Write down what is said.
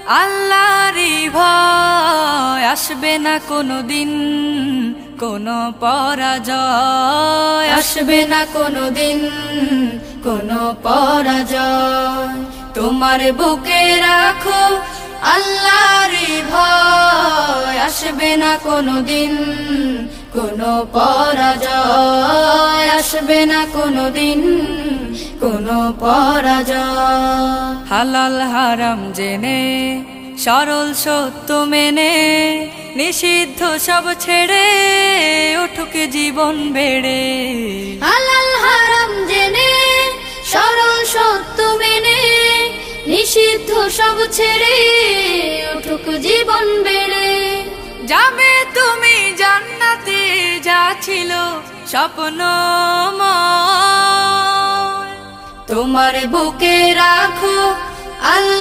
আল্লাহরই ভয়, আসবে না কোনোদিন কোনো পরাজয়, আসবে না কোনোদিন কোনো পরাজয়। তোমার বুকে রাখো আল্লাহরই ভয়, আসবে না কোনোদিন কোনো পরাজয়, আসবে না কোনোদিন কোনো পরাজয়। হালাল হারাম জেনে সরল সত্য মেনে নিষিদ্ধ সব ছেড়ে উঠুক জীবন বেড়ে। হালাল হারাম জেনে সরল সত্য মেনে নিষিদ্ধ সব ছেড়ে উঠুক জীবন বেড়ে। যাবে তুমি জান্নাতে, যা ছিল স্বপ্নময়, তোমার বুকে রাখো আল্লাহ।